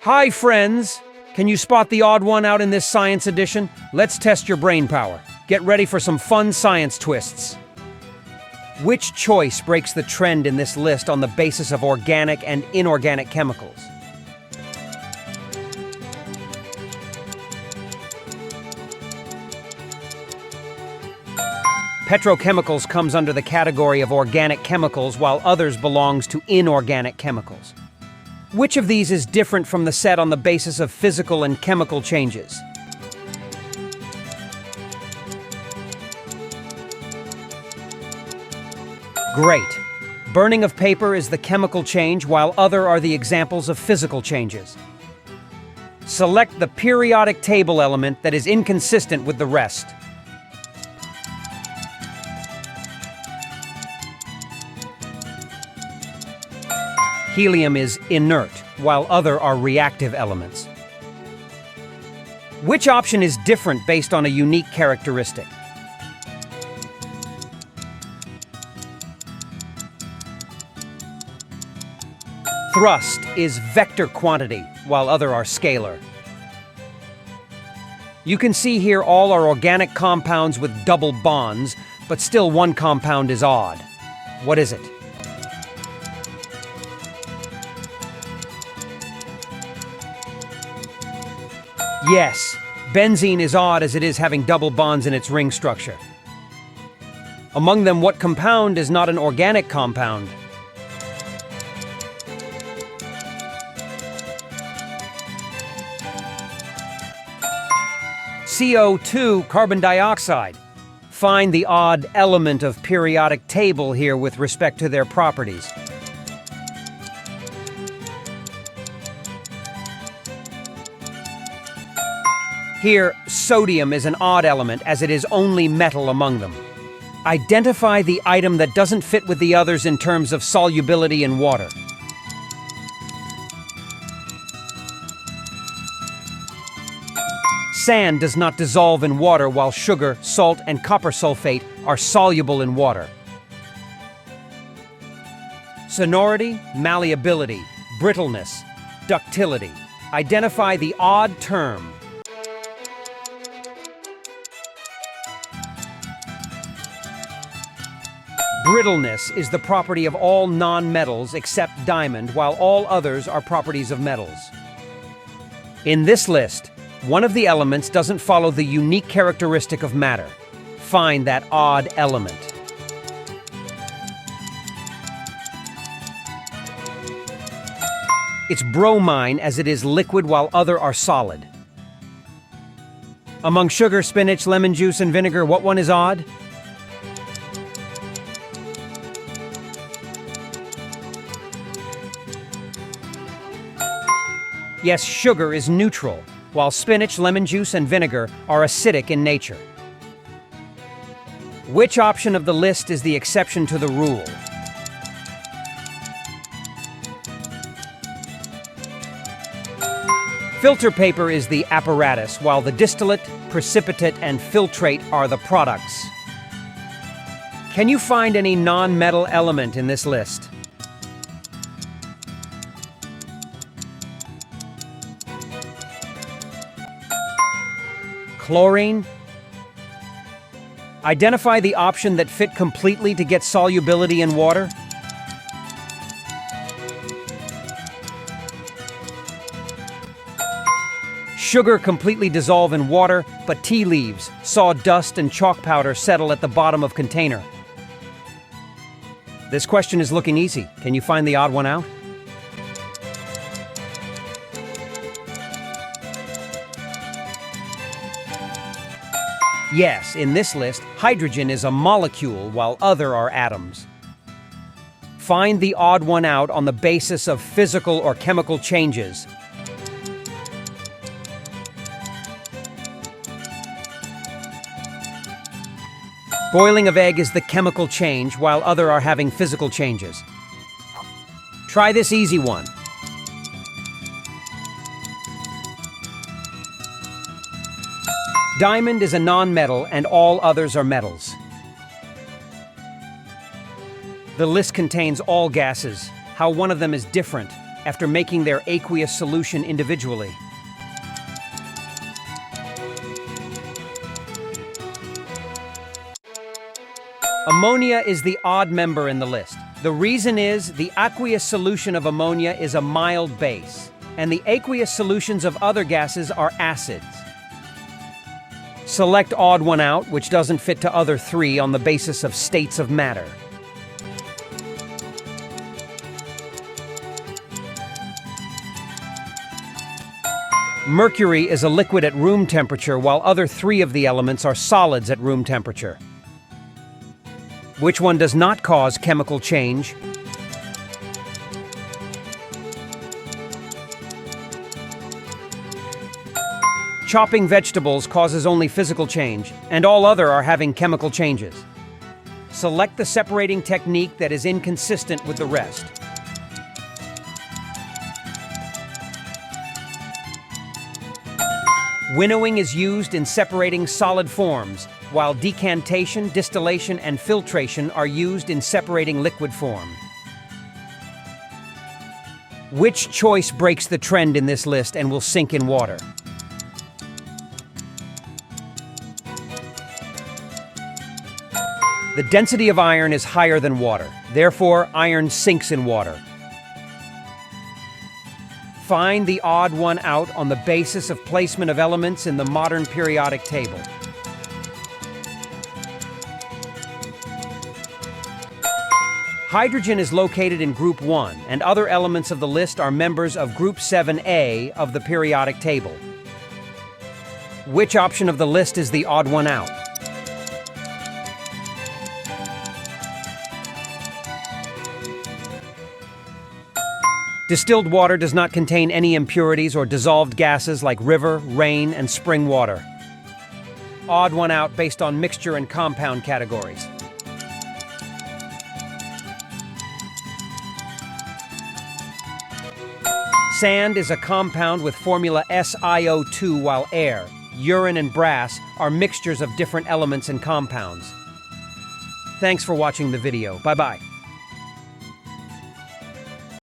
Hi, friends! Can you spot the odd one out in this science edition? Let's test your brain power. Get ready for some fun science twists. Which choice breaks the trend in this list on the basis of organic and inorganic chemicals? Petrochemicals comes under the category of organic chemicals, while others belongs to inorganic chemicals. Which of these is different from the set on the basis of physical and chemical changes? Great. Burning of paper is the chemical change, while other are the examples of physical changes. Select the periodic table element that is inconsistent with the rest. Helium is inert, while other are reactive elements. Which option is different based on a unique characteristic? Thrust is vector quantity, while other are scalar. You can see here all are organic compounds with double bonds, but still one compound is odd. What is it? Yes, benzene is odd as it is having double bonds in its ring structure. Among them, what compound is not an organic compound? CO2, carbon dioxide. Find the odd element of periodic table here with respect to their properties. Here, sodium is an odd element as it is only metal among them. Identify the item that doesn't fit with the others in terms of solubility in water. Sand does not dissolve in water, while sugar, salt, and copper sulfate are soluble in water. Sonority, malleability, brittleness, ductility. Identify the odd term. Brittleness is the property of all non-metals except diamond, while all others are properties of metals. In this list, one of the elements doesn't follow the unique characteristic of matter. Find that odd element. It's bromine as it is liquid while other are solid. Among sugar, spinach, lemon juice, and vinegar, what one is odd? Yes, sugar is neutral, while spinach, lemon juice, and vinegar are acidic in nature. Which option of the list is the exception to the rule? Filter paper is the apparatus, while the distillate, precipitate, and filtrate are the products. Can you find any non-metal element in this list? Chlorine. Identify the option that fit completely to get solubility in water. Sugar completely dissolve in water, but tea leaves, sawdust, and chalk powder settle at the bottom of container. This question is looking easy. Can you find the odd one out? Yes, in this list, hydrogen is a molecule while other are atoms. Find the odd one out on the basis of physical or chemical changes. Boiling of egg is the chemical change while other are having physical changes. Try this easy one. Diamond is a non-metal and all others are metals. The list contains all gases. How one of them is different after making their aqueous solution individually. Ammonia is the odd member in the list. The reason is the aqueous solution of ammonia is a mild base, and the aqueous solutions of other gases are acids. Select odd one out, which doesn't fit to other three on the basis of states of matter. Mercury is a liquid at room temperature, while other three of the elements are solids at room temperature. Which one does not cause chemical change? Chopping vegetables causes only physical change, and all other are having chemical changes. Select the separating technique that is inconsistent with the rest. Winnowing is used in separating solid forms, while decantation, distillation, and filtration are used in separating liquid form. Which choice breaks the trend in this list and will sink in water? The density of iron is higher than water. Therefore, iron sinks in water. Find the odd one out on the basis of placement of elements in the modern periodic table. Hydrogen is located in Group 1, and other elements of the list are members of Group 7A of the periodic table. Which option of the list is the odd one out? Distilled water does not contain any impurities or dissolved gases like river, rain, and spring water. Odd one out based on mixture and compound categories. Sand is a compound with formula SiO2, while air, urine, and brass are mixtures of different elements and compounds. Thanks for watching the video. Bye-bye.